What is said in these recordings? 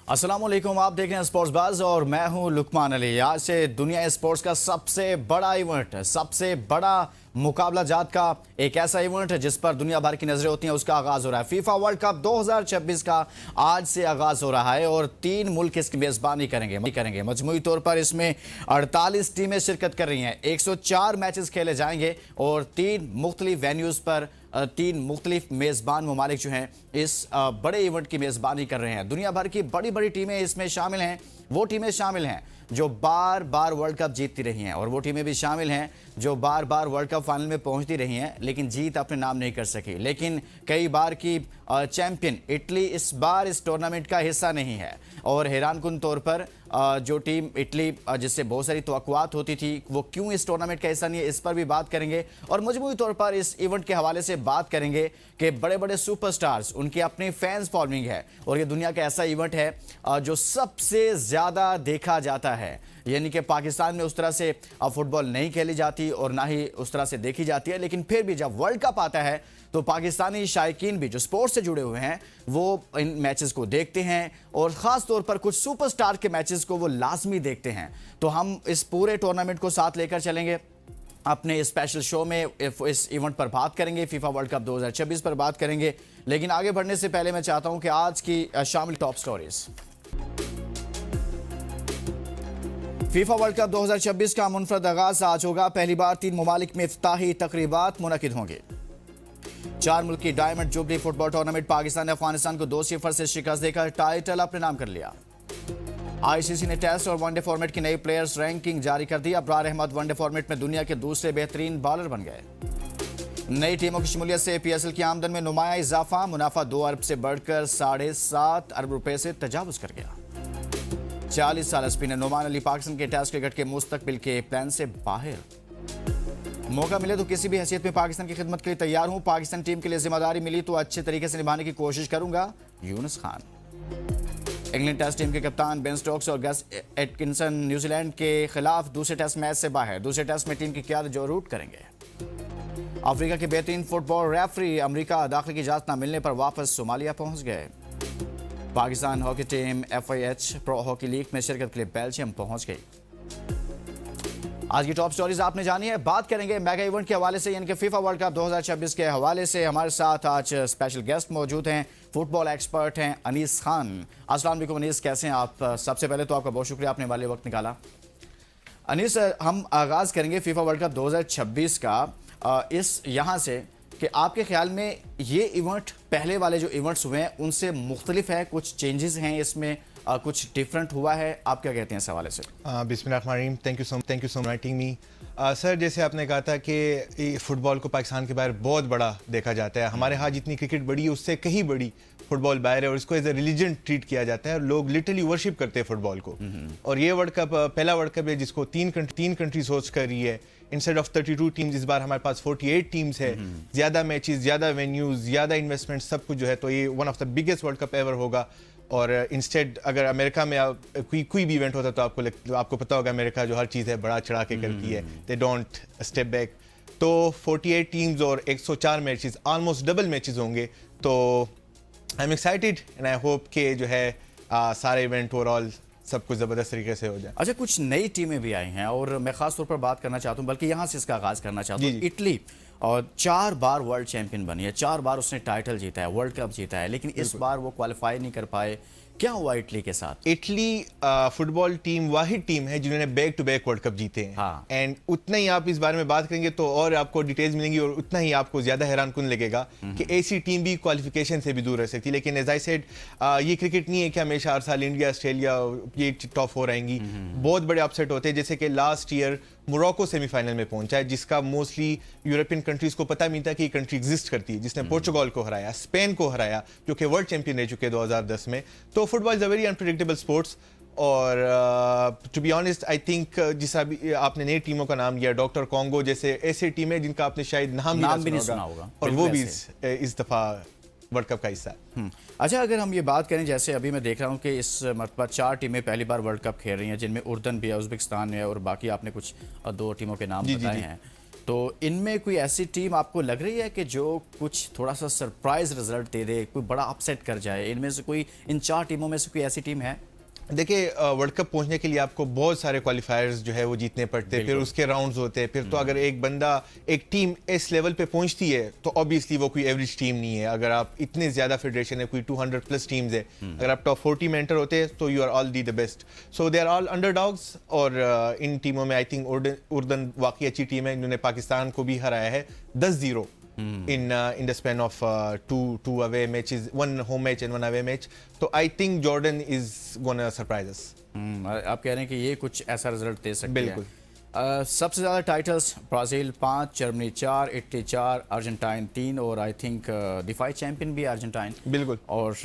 अस्सलामुअलैकुम, आप देख रहे हैं स्पोर्ट्स बाज और मैं हूं लुकमान अली। आज से दुनिया स्पोर्ट्स का सबसे बड़ा इवेंट, सबसे बड़ा मुकाबला जात का एक ऐसा इवेंट है जिस पर दुनिया भर की नजरें होती हैं, उसका आगाज हो रहा है। फीफा वर्ल्ड कप 2026 का आज से आगाज हो रहा है और 3 मुल्क इसकी मेजबानी करेंगे। मजमूई तौर पर इसमें 48 टीमें शिरकत कर रही हैं। 104 मैचेस खेले जाएंगे और 3 मुख्तलिफ वेन्यूज पर 3 मुख्तलिफ मेज़बान ममालिक जो हैं इस बड़े इवेंट की मेज़बानी कर रहे हैं। दुनिया भर की बड़ी बड़ी टीमें इसमें शामिल हैं। वो टीमें शामिल हैं जो बार बार वर्ल्ड कप जीतती रही हैं और वो टीमें भी शामिल हैं जो बार बार वर्ल्ड कप फाइनल में पहुंचती रही हैं लेकिन जीत अपने नाम नहीं कर सकी। लेकिन कई बार की चैंपियन इटली इस बार इस टूर्नामेंट का हिस्सा नहीं है और हैरानकुन तौर पर जो टीम इटली जिससे बहुत सारी तवक्कुआत होती थी वो क्यों इस टूर्नामेंट का हिस्सा नहीं है, इस पर भी बात करेंगे। और मजमूई तौर पर इस इवेंट के हवाले से बात करेंगे कि बड़े बड़े सुपरस्टार्स उनकी अपनी फैंस फॉलोइंग है और ये दुनिया का ऐसा इवेंट है जो सबसे ज़्यादा देखा जाता है। यानी कि पाकिस्तान में उस तरह से फुटबॉल नहीं खेली जाती और ना ही उस तरह से देखी जाती है, लेकिन फिर भी जब वर्ल्ड कप आता है तो पाकिस्तानी शायकीन भी जो स्पोर्ट्स से जुड़े हुए हैं वो इन मैचेस को देखते हैं और ख़ास तौर पर कुछ सुपरस्टार के मैचेस को वो लाजमी देखते हैं। तो हम इस पूरे टूर्नामेंट को साथ लेकर चलेंगे अपने स्पेशल शो में। इस इवेंट पर बात करेंगे, फीफा वर्ल्ड कप 2026 पर बात करेंगे। लेकिन आगे बढ़ने से पहले मैं चाहता हूं कि आज की शामिल top stories. FIFA world cup 2026 का मुनफरद आगाज आज होगा। पहली बार 3 ममालिक में इफ्ताही तकरीबात मुनकिद होंगे। 4 मुल्क की diamond jubilee football tournament Pakistan ने अफगानिस्तान को 2-0 से शिकस्त देकर टाइटल अपने नाम कर लिया। आईसीसी ने टेस्ट और वनडे फॉर्मेट की नई प्लेयर्स रैंकिंग जारी कर दी। अबरार अहमद वनडे फॉर्मेट में दुनिया के दूसरे बेहतरीन बॉलर बन गए। नई टीमों की शमूलियत से पीएसएल की आमदन में नुमाया इजाफा, मुनाफा 2 अरब से बढ़कर 7.5 अरब रुपए से तजावुज कर गया। 40 साल स्पिनर नोमान अली पाकिस्तान के टेस्ट क्रिकेट के मुस्तकबिल के प्लान से बाहर। मौका मिले तो किसी भी हैसियत में पाकिस्तान की खिदमत के लिए तैयार हूं। पाकिस्तान टीम के लिए जिम्मेदारी मिली तो अच्छे तरीके से निभाने की कोशिश करूंगा, Younis Khan. England test team के कप्तान बेन स्टोक्स और गस एटकिंसन न्यूजीलैंड के खिलाफ दूसरे टेस्ट मैच से बाहर। दूसरे टेस्ट में टीम की क़यादत जो रूट करेंगे। अफ्रीका के बेहतरीन फुटबॉल रेफरी अमेरिका दाखिले की इजाजत न मिलने पर वापस सोमालिया पहुंच गए। Pakistan hockey team FIH pro hockey league में शिरकत के लिए बेल्जियम पहुंच गई। आज की टॉप स्टोरीज आपने जानी है। बात करेंगे मेगा इवेंट के हवाले से, यानी कि फीफा वर्ल्ड कप 2026 के हवाले से। हमारे साथ आज स्पेशल गेस्ट मौजूद हैं, फुटबॉल एक्सपर्ट हैं अनीस खान। अस्सलाम वालेकुम अनीस, कैसे हैं आप? सबसे पहले तो आपका बहुत शुक्रिया, आपने वाले वक्त निकाला। अनीस, हम आगाज़ करेंगे फीफा वर्ल्ड कप 2026 का इस यहाँ से कि आपके ख्याल में ये इवेंट पहले वाले जो इवेंट्स हुए हैं उनसे मुख्तलिफ है, कुछ चेंजेस हैं इसमें, कुछ डिफरेंट हुआ है, आप क्या कहते हैं इस हवाले से? बिस्मिल्लाहिर्रहमानिर्रहीम, thank you so much inviting me. Sir, जैसे आपने कहा था कि फ़ुटबॉल को पाकिस्तान के बाहर बहुत बड़ा देखा जाता है। हमारे यहाँ जितनी क्रिकेट बड़ी है उससे कहीं बड़ी फुटबॉल बाहर है और इसको एज ए रिलीजन ट्रीट किया जाता है और लोग लिटरली वर्शिप करते हैं फुटबॉल को। और ये वर्ल्ड कप पहला वर्ल्ड कप है जिसको तीन कंट्रीज होस्ट कर रही है। इंस्टेड ऑफ 32 टीम्स इस बार हमारे पास 48 टीम्स है। ज़्यादा मैचेस, ज़्यादा वेन्यूज़, ज़्यादा इन्वेस्टमेंट, सब कुछ जो है, तो ये one of the biggest world cup ever होगा। और इंस्टेड अगर अमेरिका में कोई भी इवेंट होता तो आपको पता होगा अमेरिका जो हर चीज़ है बड़ा चढ़ा के करती है, दे डोंट स्टेप बैक। तो 48 टीम्स और 104 मैचेस, ऑलमोस्ट डबल मैचेस होंगे। तो I am excited and I hope के जो है सारे इवेंट ओवरऑल सब कुछ ज़बरदस्त तरीके से हो जाए। अच्छा, कुछ नई टीमें भी आई हैं और मैं खास तौर पर बात करना चाहता हूं, बल्कि यहां से इसका आगाज करना चाहता हूं। इटली और 4 बार वर्ल्ड चैंपियन बनी है, 4 बार उसने टाइटल जीता है, वर्ल्ड कप जीता है, लेकिन इस बार वो क्वालिफाई नहीं कर पाए। क्या हुआ इटली के साथ? इटली फुटबॉल टीम वाहिद टीम है जिन्होंने back to back world cup जीते हैं। हाँ। एंड उतना ही आप इस बारे में बात करेंगे तो और आपको डिटेल्स मिलेंगी और उतना ही आपको ज्यादा हैरानकुन लगेगा कि ऐसी टीम भी क्वालिफिकेशन से भी दूर रह सकती है। लेकिन एज आई सेड, ये क्रिकेट नहीं है कि हमेशा हर साल इंडिया, ऑस्ट्रेलिया ये टॉप 4 आएंगी। बहुत बड़े अपसेट होते हैं, जैसे कि लास्ट ईयर मोरक्को सेमीफाइनल में पहुंचा है, जिसका मोस्टली यूरोपियन कंट्रीज को पता नहीं था कि ये कंट्री एग्जिस्ट करती है, जिसने पोर्चुगल को हराया, स्पेन को हराया, जो कि वर्ल्ड चैंपियन रह चुके 2010 में। तो football is a very unpredictable sports. और to be honest, I think जिस अभी आपने नई टीमों का नाम लिया, डॉक्टर कॉन्गो जैसे ऐसे टीम है जिनका आपने शायद नाम भी नहीं सुना होगा और वो भी इस दफा वर्ल्ड कप का हिस्सा है। अच्छा, अगर हम ये बात करें, जैसे अभी मैं देख रहा हूँ कि इस मरतबा 4 टीमें पहली बार वर्ल्ड कप खेल रही हैं, जिनमें उर्दन भी है, उज़्बेकिस्तान है और बाकी आपने कुछ 2 टीमों के नाम बताए हैं। तो इनमें कोई ऐसी टीम आपको लग रही है कि जो कुछ थोड़ा सा सरप्राइज रिजल्ट दे दे, कोई बड़ा अपसेट कर जाए? इनमें से कोई, इन 4 टीमों में से कोई ऐसी टीम है? देखिए, वर्ल्ड कप पहुंचने के लिए आपको बहुत सारे क्वालिफायर्स जो है वो जीतने पड़ते हैं, फिर उसके राउंड्स होते हैं, फिर तो अगर एक बंदा, एक टीम इस लेवल पे पहुंचती है तो ऑब्वियसली वो कोई एवरेज टीम नहीं है। अगर आप इतने ज़्यादा फेडरेशन है, कोई 200 प्लस टीम्स है, अगर आप टॉप 40 में एंटर होते हैं तो you are already the best. So they are all underdogs. और इन टीमों में आई थिंक उर्दन वाकई अच्छी टीम है, इन्होंने पाकिस्तान को भी हराया है 10-0 in the span of two away matches, one home match and one away match. So I think Jordan is gonna surprise us. आप कह रहे हैं कि ये कुछ ऐसा रिजल्ट दे सकती है। बिल्कुल। सबसे ज़्यादा titles Brazil 5, Germany 4, Italy 4, Argentine 3 और आई थिंक दिफाई चैंपियन भी अर्जेंटाइन। बिल्कुल। और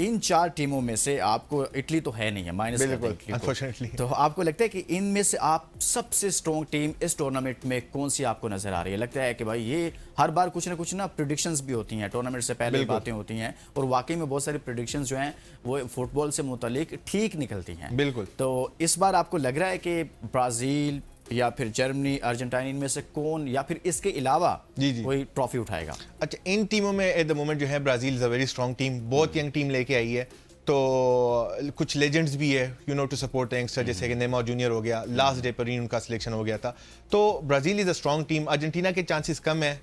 इन 4 टीमों में से आपको, इटली तो है नहीं है, माइनस बिल्कुल, अनफॉर्चुनेटली। तो आपको लगता है कि इनमें से आप सबसे स्ट्रॉन्ग टीम इस टूर्नामेंट में कौन सी आपको नजर आ रही है? लगता है कि भाई ये हर बार कुछ ना प्रिडिक्शंस भी होती हैं, टूर्नामेंट से पहले बातें होती हैं, और वाकई में बहुत सारी प्रिडिक्शंस जो हैं वो फुटबॉल से मुतालिक ठीक निकलती हैं। बिल्कुल। तो इस बार आपको लग रहा है कि ब्राज़ील या फिर जर्मनी, अर्जेंटाइन, इनमें से कौन, या फिर इसके अलावा कोई ट्रॉफी उठाएगा? अच्छा, इन टीमों में एट द मोमेंट जो है Brazil is a very strong team, बहुत यंग टीम लेके आई है, तो कुछ लेजेंड्स भी है टू सपोर्ट यंगस्टर, जैसे कि नेमा जूनियर हो गया, लास्ट डे पर ही उनका सिलेक्शन हो गया था। तो Brazil is a strong team. Argentina के चांसेस कम है,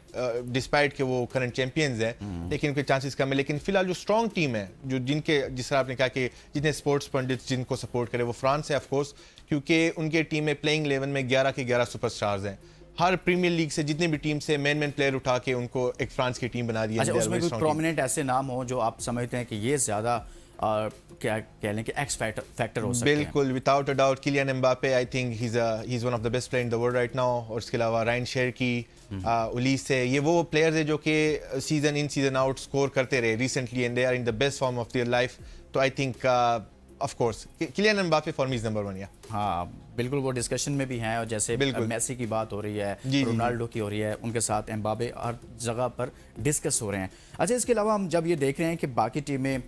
डिस्पाइट के वो करंट चैंपियंस है, लेकिन उनके चांसेस कम है। लेकिन फिलहाल जो स्ट्रॉन्ग टीम है, जो जिनके, जिस तरह आपने कहा कि जितने स्पोर्ट्स पंडित जिनको सपोर्ट करे, वो फ्रांस है ऑफकोर्स, क्योंकि उनके टीम में प्लेइंग 11 में 11 के 11 सुपरस्टार्स हैं। हर प्रीमियर लीग से जितने भी टीम से मेन प्लेयर उठा के उनको एक फ्रांस की टीम बना दी है। अच्छा, उसमें कोई प्रोमिनेंट ऐसे नाम हो जो आप समझते हैं कि ये ज़्यादा क्या कह लें कि एक्स फैक्टर हो सकते हैं? बिल्कुल, without a doubt Kylian Mbappe, I think he is one of the best player in the world right now. और इसके अलावा रायन शेरकी, उलीस है, ये वो प्लेयर्स है जो कि season in season out score करते रहे recently, and they are in the best form of their life. तो I think of course Kylian Mbappe for me is number 1। या हाँ, बिल्कुल, वो डिस्कशन में भी हैं। और जैसे मेसी की बात हो रही है, रोनाल्डो की हो रही है, उनके साथ एम्बापे हर जगह पर डिस्कस हो रहे हैं। अच्छा, इसके अलावा हम जब ये देख रहे हैं कि बाकी टीमें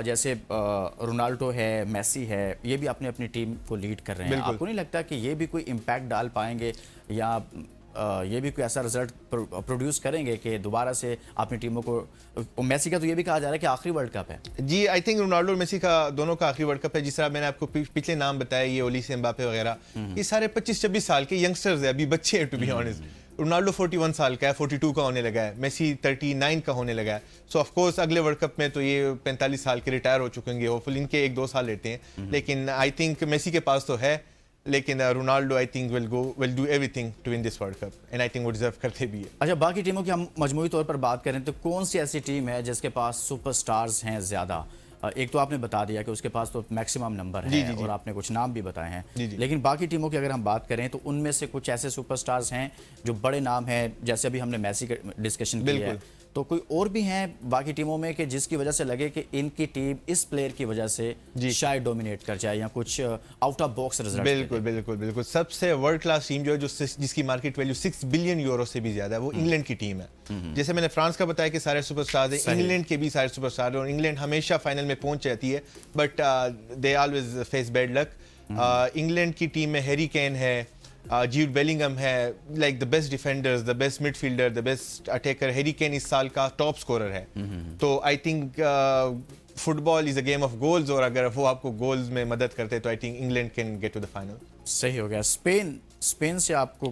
जैसे रोनाल्डो है, मेसी है, ये भी अपनी अपनी टीम को लीड कर रहे हैं, आपको नहीं लगता कि ये भी कोई इम्पैक्ट डाल पाएंगे, या ये भी कोई ऐसा रिजल्ट प्रोड्यूस करेंगे कि दोबारा से अपनी टीमों को? मेसी का तो ये भी कहा जा रहा है कि आखिरी वर्ल्ड कप है। जी, आई थिंक रोनाल्डो और मेसी का दोनों का आखिरी वर्ल्ड कप है। जिस तरह मैंने आपको पिछले नाम बताया, ये ओलिस एम्बापे वगैरह, ये सारे 25-26 साल के यंगस्टर्स है, अभी बच्चे हैं टू बी ऑनेस्ट। रोनाल्डो 41 साल का है, 42 का होने लगा है, मेसी 39 का होने लगा है। सो ऑफ कोर्स अगले वर्ल्ड कप में तो ये 45 साल के रिटायर हो चुके होंगे, होपफुली इनके 1-2 साल लेते हैं। लेकिन आई थिंक मेसी के पास तो है, लेकिन Ronaldo I think will do everything to win this world cup, and I think वो डिजर्व करते भी है। अच्छा, बाकी टीमों की हम मजमूई तौर पर बात करें तो कौन सी ऐसी टीम है जिसके पास सुपरस्टार्स हैं ज़्यादा? एक तो आपने बता दिया कि उसके पास तो मैक्सिमम नंबर है, और आपने कुछ नाम भी बताए हैं, लेकिन बाकी टीमों की अगर हम बात करें तो उनमें से कुछ ऐसे सुपरस्टार्स हैं जो बड़े नाम हैं, जैसे अभी हमने मेसी का डिस्कशन किया है, तो कोई और भी हैं बाकी टीमों में कि जिसकी वजह से लगे कि इनकी टीम इस प्लेयर की वजह से शायद डोमिनेट कर जाए या कुछ आउट ऑफ बॉक्स रिजल्ट? बिल्कुल बिल्कुल बिल्कुल, सबसे वर्ल्ड क्लास टीम जो है, जो जिसकी मार्केट वैल्यू 6 बिलियन यूरो से भी ज्यादा है, वो इंग्लैंड की टीम है। जैसे मैंने फ्रांस का बताया कि सारे सुपरस्टार्स हैं, इंग्लैंड के भी सारे सुपरस्टार हैं, और इंग्लैंड हमेशा फाइनल में पहुंच जाती है, but they always face bad luck. England की टीम में हैरी केन है, जूड बेलिंगम है, like the best defenders, the best midfielder, the best attacker. Harry Kane इस साल का टॉप स्कोरर है। तो I think football is a game of goals, और अगर वो आपको गोल्स में मदद करते हैं तो I think England can get to the final. सही हो गया। स्पेन से आपको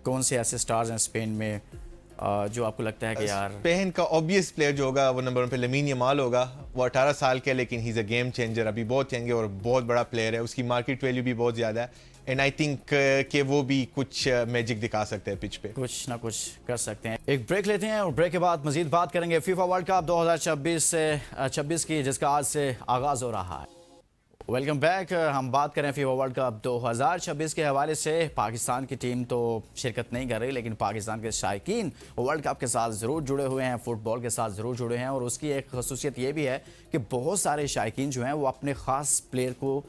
कौन से ऐसे स्टार्स हैं स्पेन में जो आपको लगता है कि यार? स्पेन का ऑब्वियस प्लेयर जो होगा वो नंबर 1 पे लमीन यमाल होगा। वो 18 साल के, लेकिन he is a game changer, अभी बहुत यंग है और बहुत बड़ा प्लेयर है, उसकी मार्केट वैल्यू भी बहुत ज़्यादा है, एंड आई थिंक कि वो भी कुछ मैजिक दिखा सकते हैं पिच पे, कुछ ना कुछ कर सकते हैं। एक ब्रेक लेते हैं और ब्रेक के बाद मजीद बात करेंगे फीफा वर्ल्ड कप 2026 की, जिसका आज से आगाज़ हो रहा है। Welcome back. हम बात करें फीफा वर्ल्ड कप 2026 के हवाले से। पाकिस्तान की टीम तो शिरकत नहीं कर रही, लेकिन पाकिस्तान के शायकीन वर्ल्ड कप के साथ ज़रूर जुड़े हुए हैं, फुटबॉल के साथ ज़रूर जुड़े हैं, और उसकी एक खसूसियत ये भी है कि बहुत सारे शायकीन जो हैं वो अपने ख़ास प्लेयर को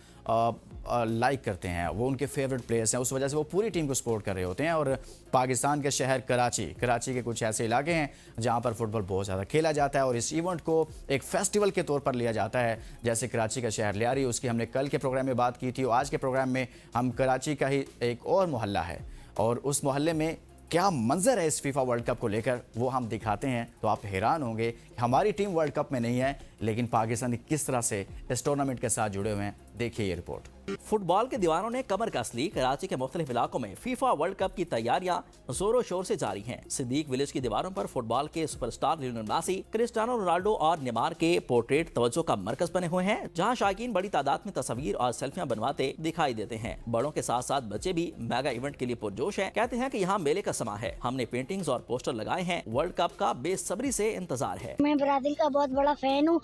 लाइक करते हैं, वो उनके फेवरेट प्लेयर्स हैं, उस वजह से वो पूरी टीम को सपोर्ट कर रहे होते हैं। और पाकिस्तान के शहर कराची के कुछ ऐसे इलाके हैं जहां पर फुटबॉल बहुत ज़्यादा खेला जाता है, और इस इवेंट को एक फेस्टिवल के तौर पर लिया जाता है। जैसे कराची का शहर लियारी, उसकी हमने कल के प्रोग्राम में बात की थी, और आज के प्रोग्राम में हम कराची का ही एक और मोहल्ला है, और उस मोहल्ले में क्या मंजर है इस फीफा वर्ल्ड कप को लेकर वो हम दिखाते हैं तो आप हैरान होंगे कि हमारी टीम वर्ल्ड कप में नहीं है, लेकिन पाकिस्तानी किस तरह से इस टूर्नामेंट के साथ जुड़े हुए हैं। देखिए ये रिपोर्ट। फुटबॉल के दीवानों ने कमर कस ली। कराची के मुख्तलिफ इलाकों में फीफा वर्ल्ड कप की तैयारियां जोरों शोर से जारी हैं। सिद्दीक विलेज की दीवारों पर फुटबॉल के superstar Lionel Messi, Cristiano Ronaldo और नेमार के पोर्ट्रेट तवज्जो का मरकज बने हुए हैं, जहां शायकीन बड़ी तादाद में तस्वीर और सेल्फियां बनवाते दिखाई देते हैं। बड़ों के साथ साथ बच्चे भी मेगा इवेंट के लिए पुरजोश हैं। कहते हैं कि यहाँ मेले का समा है। हमने पेंटिंग्स और पोस्टर लगाए हैं। वर्ल्ड कप का बेसब्री से इंतजार है। मैं ब्राजील का बहुत बड़ा फैन हूँ।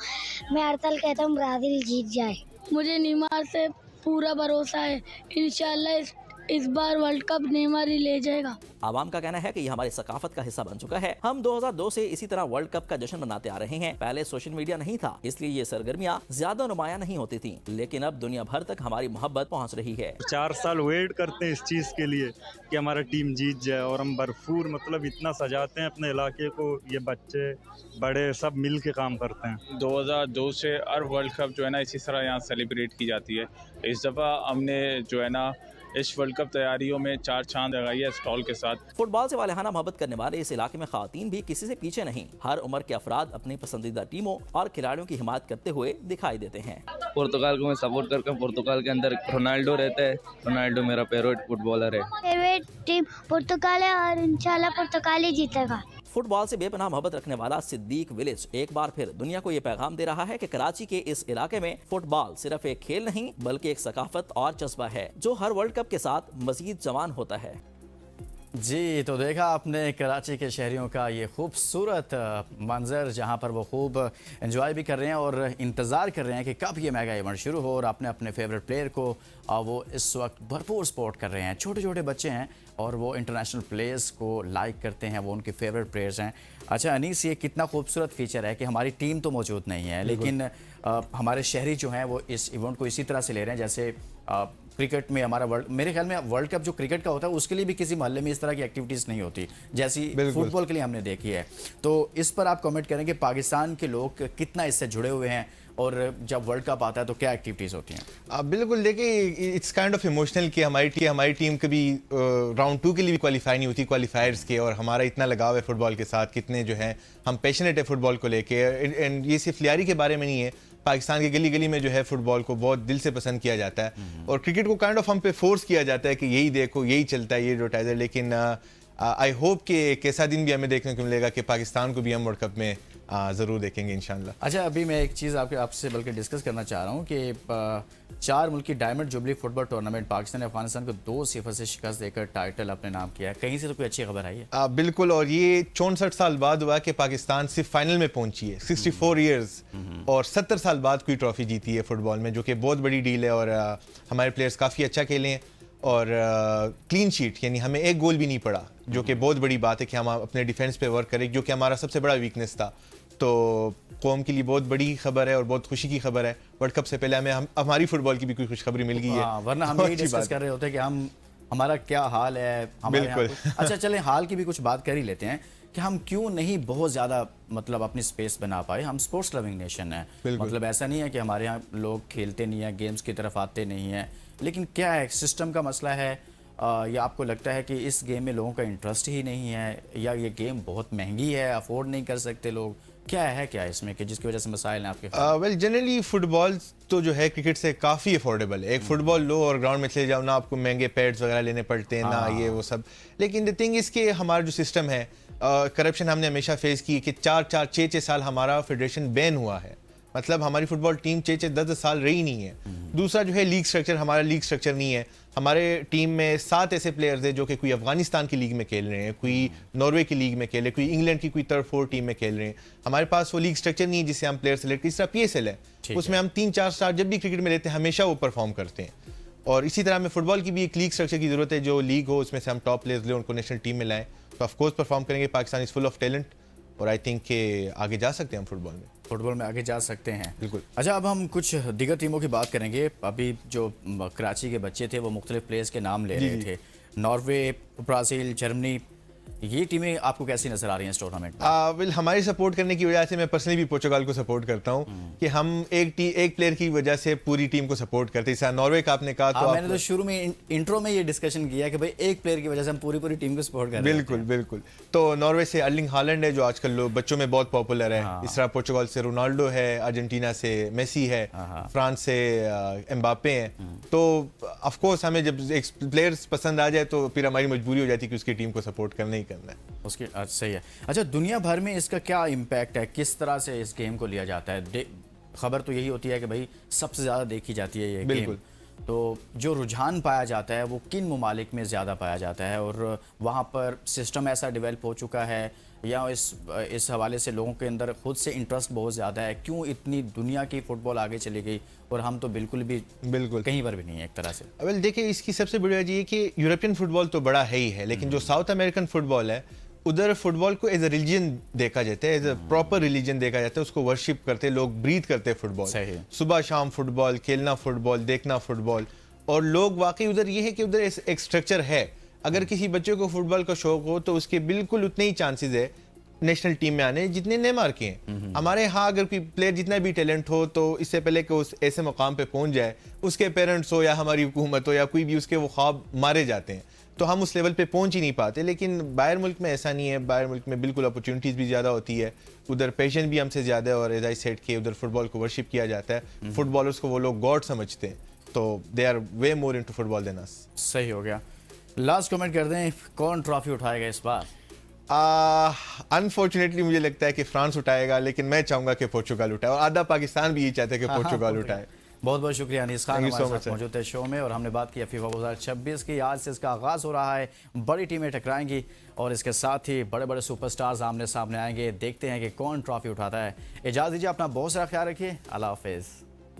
मैं हर साल कहता हूँ ब्राजील जीत जाए। मुझे नेमार से पूरा भरोसा है। इंशाल्लाह इस बार वर्ल्ड कप नेमार ही ले जाएगा। आवाम का कहना है कि यह हमारी सकाफत का हिस्सा बन चुका है। हम 2002 से इसी तरह वर्ल्ड कप का जश्न मनाते आ रहे हैं। पहले सोशल मीडिया नहीं था, इसलिए ये सरगर्मियां ज्यादा नुमाया नहीं होती थी, लेकिन अब दुनिया भर तक हमारी मोहब्बत पहुंच रही है। 4 साल वेट करते हैं इस चीज़ के लिए कि हमारा टीम जीत जाए, और हम भरपूर मतलब इतना सजाते हैं अपने इलाके को। ये बच्चे बड़े सब मिल के काम करते हैं। 2002 से हर वर्ल्ड कप जो है ना इसी तरह यहाँ सेलिब्रेट की जाती है। इस दफ़ा हमने जो है ना इस वर्ल्ड कप तैयारियों में 4 चांद लगाई है स्टॉल के साथ। फुटबॉल से वालेहाना मोहब्बत करने वाले इस इलाके में खवातीन भी किसी से पीछे नहीं। हर उम्र के अफराद अपनी पसंदीदा टीमों और खिलाड़ियों की हिमायत करते हुए दिखाई देते हैं। पुर्तगाल को मैं सपोर्ट करके, पुर्तगाल के अंदर रोनाल्डो रहता है। रोनाल्डो मेरा फेवरेट फुटबॉलर है। फेवरेट टीम पुर्तगाल है और इंशाल्लाह पुर्तगाल ही जीतेगा। फुटबॉल से बेपनाह मोहब्बत रखने वाला सिद्दीक विलेज एक बार फिर दुनिया को ये पैगाम दे रहा है कि कराची के इस इलाके में फुटबॉल सिर्फ एक खेल नहीं बल्कि एक सकाफत और जज्बा है जो हर वर्ल्ड कप के साथ मजीद जवान होता है। जी, तो देखा आपने कराची के शहरियों का ये खूबसूरत मंजर, जहाँ पर वो खूब एंजॉय भी कर रहे हैं और इंतज़ार कर रहे हैं कि कब ये मेगा इवेंट शुरू हो, और अपने अपने फेवरेट प्लेयर को वो इस वक्त भरपूर सपोर्ट कर रहे हैं। छोटे छोटे बच्चे हैं और वो इंटरनेशनल प्लेयर्स को लाइक करते हैं, वो उनके फेवरेट प्लेयर्स हैं। अच्छा अनीस, ये कितना खूबसूरत फीचर है कि हमारी टीम तो मौजूद नहीं है, लेकिन हमारे शहरी जो हैं वो इस इवेंट को इसी तरह से ले रहे हैं जैसे क्रिकेट में हमारा मेरे ख्याल में वर्ल्ड कप जो क्रिकेट का होता है उसके लिए भी किसी मोहल्ले में इस तरह की एक्टिविटीज़ नहीं होती जैसी फुटबॉल के लिए हमने देखी है। तो इस पर आप कमेंट करें कि पाकिस्तान के लोग कितना इससे जुड़े हुए हैं और जब वर्ल्ड कप आता है तो क्या एक्टिविटीज़ होती हैं? बिल्कुल, देखिए इट्स काइंड ऑफ इमोशनल कि हमारी टीम कभी राउंड 2 के लिए भी क्वालिफाई नहीं होती क्वालिफायर्स के, और हमारा इतना लगाव है फुटबॉल के साथ, कितने जो हैं हम पैशनेट है फुटबॉल को लेके। एंड ये सिर्फ लियारी के बारे में नहीं है, पाकिस्तान के गली गली में जो है फुटबॉल को बहुत दिल से पसंद किया जाता है, और क्रिकेट को काइंड ऑफ हम पे फोर्स किया जाता है कि यही देखो, यही चलता है, ये एडवर्टाइजर। लेकिन आई होप कि एक ऐसा दिन भी हमें देखने को मिलेगा कि पाकिस्तान को भी हम वर्ल्ड कप में ज़रूर देखेंगे इंशाल्लाह। अच्छा, अभी मैं एक चीज़ आपसे बल्कि डिस्कस करना चाह रहा हूँ कि 4 मुल्की diamond jubilee football tournament Pakistan ने अफगानिस्तान को 2-0 से शिकस्त देकर टाइटल अपने नाम किया है। कहीं से तो कोई अच्छी खबर आई है? बिल्कुल, और ये 64 साल बाद हुआ कि पाकिस्तान सिर्फ फाइनल में पहुंची है। 64 ईयर्स और 70 साल बाद कोई ट्रॉफी जीती है फुटबॉल में, जो कि बहुत बड़ी डील है। और हमारे प्लेयर्स काफ़ी अच्छा खेले हैं और क्लीन शीट, यानी हमें एक गोल भी नहीं पड़ा, जो कि बहुत बड़ी बात है कि हम अपने डिफेंस पे वर्क करें, जो कि हमारा सबसे बड़ा वीकनेस था। तो कौम के लिए बहुत बड़ी खबर है और बहुत खुशी की खबर है। वर्ल्ड कप से पहले हमें हमारी फुटबॉल की भी कोई खुशखबरी मिल गई है, वरना हम यही डिस्कस कर रहे होते कि हमारा क्या हाल है बिल्कुल। अच्छा चलें, हाल की भी कुछ बात कर ही लेते हैं कि हम क्यों नहीं बहुत ज़्यादा मतलब अपनी स्पेस बना पाए। हम स्पोर्ट्स लविंग नेशन है, मतलब ऐसा नहीं है कि हमारे यहाँ लोग खेलते नहीं हैं, गेम्स की तरफ आते नहीं हैं, लेकिन क्या है, सिस्टम का मसला है या आपको लगता है कि इस गेम में लोगों का इंटरेस्ट ही नहीं है, या ये गेम बहुत महंगी है, अफोर्ड नहीं कर सकते लोग, क्या है इसमें कि जिसकी वजह से मसाइल हैं आपके? वेल जनरली फुटबॉल तो जो है क्रिकेट से काफ़ी अफोर्डेबल है। एक फुटबॉल लो और ग्राउंड में चले जाओ ना, आपको महंगे पैड्स वगैरह लेने पड़ते हैं ना, ये वो सब। लेकिन द थिंग इसके हमारा जो सिस्टम है, करप्शन हमने हमेशा फेस की कि 4-6 साल हमारा फेडरेशन बैन हुआ है, मतलब हमारी फुटबॉल टीम 6-10 साल रही नहीं है। दूसरा जो है लीग स्ट्रक्चर, हमारा लीग स्ट्रक्चर नहीं है। हमारे टीम में 7 ऐसे प्लेयर्स हैं जो कि कोई अफगानिस्तान की लीग में खेल रहे हैं, कोई नॉर्वे की लीग में खेल रहे हैं, कोई इंग्लैंड की कोई 3-4 टीम में खेल रहे हैं। हमारे पास वो लीग स्ट्रक्चर नहीं है जिससे हम प्लेयर सेलेक्ट, इस तरह PSL है, उसमें हम 3-4 स्टार जब भी क्रिकेट में लेते हैं हमेशा वो परफॉर्म करते हैं। और इसी तरह हमें फुटबॉल की भी एक लीग स्ट्रक्चर की जरूरत है, जो लीग हो उसमें से हम टॉप प्लेयर्स लें, उनको नेशनल टीम में लाएं, तो ऑफकोर्स परफॉर्म करेंगे। Pakistan is full of talent और आई थिंक के आगे जा सकते हैं हम फुटबॉल में आगे जा सकते हैं, बिल्कुल। अच्छा, अब हम कुछ दीगर टीमों की बात करेंगे। अभी जो कराची के बच्चे थे वो मुख्तलिफ प्लेयर्स के नाम ले रहे थे, नॉर्वे, ब्राज़ील, जर्मनी। ये टीमें आपको कैसी नजर आ रही हैं इस टूर्नामेंट में? वेल हमारी सपोर्ट करने की वजह से मैं पर्सनली भी पोर्चुगाल को सपोर्ट करता हूँ कि हम एक प्लेयर की वजह से पूरी टीम को सपोर्ट करते हैं। नॉर्वे का आपने कहा तो मैंने तो शुरू में इंट्रो में ये डिस्कशन किया कि भाई एक प्लेयर की वजह से हम पूरी टीम को सपोर्ट कर रहे हैं। बिल्कुल बिल्कुल। तो नॉर्वे से अर्लिंग हालैंड है जो आजकल लोग बच्चों में बहुत पॉपुलर है। इस तरह पोर्चुगाल से रोनाल्डो है, अर्जेंटीना से मेसी है, फ्रांस से एम्बापे हैं। तो ऑफ कोर्स हमें जब एक प्लेयर्स पसंद आ जाए तो फिर हमारी मजबूरी हो जाती है कि उसकी टीम को सपोर्ट करना ही करना है। उसकी सही है। अच्छा, दुनिया भर में इसका क्या इम्पैक्ट है, किस तरह से इस गेम को लिया जाता है? खबर तो यही होती है कि भाई सबसे ज़्यादा देखी जाती है ये बिल्कुल। गेम। तो जो रुझान पाया जाता है वो किन ममालिक में ज़्यादा पाया जाता है, और वहाँ पर सिस्टम ऐसा डेवलप हो चुका है या इस हवाले से लोगों के अंदर खुद से इंटरेस्ट बहुत ज़्यादा है? क्यों इतनी दुनिया की फुटबॉल आगे चली गई और हम तो बिल्कुल कहीं पर भी नहीं है एक तरह से? वेल देखिए, इसकी सबसे बड़ी वजह ये कि यूरोपियन फुटबॉल तो बड़ा है ही है, लेकिन जो साउथ अमेरिकन फुटबॉल है उधर फुटबॉल को एज अ रिलीजन देखा जाता है, एज अ प्रॉपर रिलीजन देखा जाता है। उसको वर्शिप करते हैं लोग, ब्रीथ करते हैं फुटबॉल। सुबह शाम फुटबॉल खेलना, फुटबॉल देखना, फुटबॉल। और लोग वाकई उधर ये है कि उधर एक स्ट्रक्चर है। अगर किसी बच्चे को फुटबॉल का शौक हो तो उसके बिल्कुल उतने ही चांसेस है नेशनल टीम में आने जितने नेमार के हैं। हमारे यहाँ अगर कोई प्लेयर जितना भी टैलेंट हो तो इससे पहले कि उस ऐसे मुकाम पे पहुंच जाए, उसके पेरेंट्स हो या हमारी हुकूमत हो या कोई भी, उसके वो ख्वाब मारे जाते हैं। तो हम उस लेवल पे पहुंच ही नहीं पाते। लेकिन बाहर मुल्क में ऐसा नहीं है। बाहर मुल्क में बिल्कुल अपॉर्चुनिटीज़ भी ज़्यादा होती है, उधर पेशेंस भी हमसे ज़्यादा है, और एज आई सेड के उधर फुटबॉल को वर्शिप किया जाता है। फुटबॉलर्स को वो लोग गॉड समझते हैं, तो they are way more into football than us. सही हो गया। लास्ट कमेंट कर दें, कौन ट्रॉफी उठाएगा इस बार? अनफॉर्चुनेटली मुझे लगता है कि फ्रांस उठाएगा, लेकिन मैं चाहूंगा कि पोर्चुगाल उठाए, और आधा पाकिस्तान भी ये चाहते हैं कि पोर्चुगाल उठाए। बहुत बहुत शुक्रिया अनीस खान, हमारे साथ मौजूद है शो में, और हमने बात की फीफा 2026 की। आज से इसका आगाज़ हो रहा है, बड़ी टीमें टकराएंगी और इसके साथ ही बड़े बड़े सुपरस्टार्स आमने सामने आएंगे। देखते हैं कि कौन ट्रॉफी उठाता है। इजाज़त दीजिए, अपना बहुत सारा ख्याल रखिए। अल्लाह हाफिज़।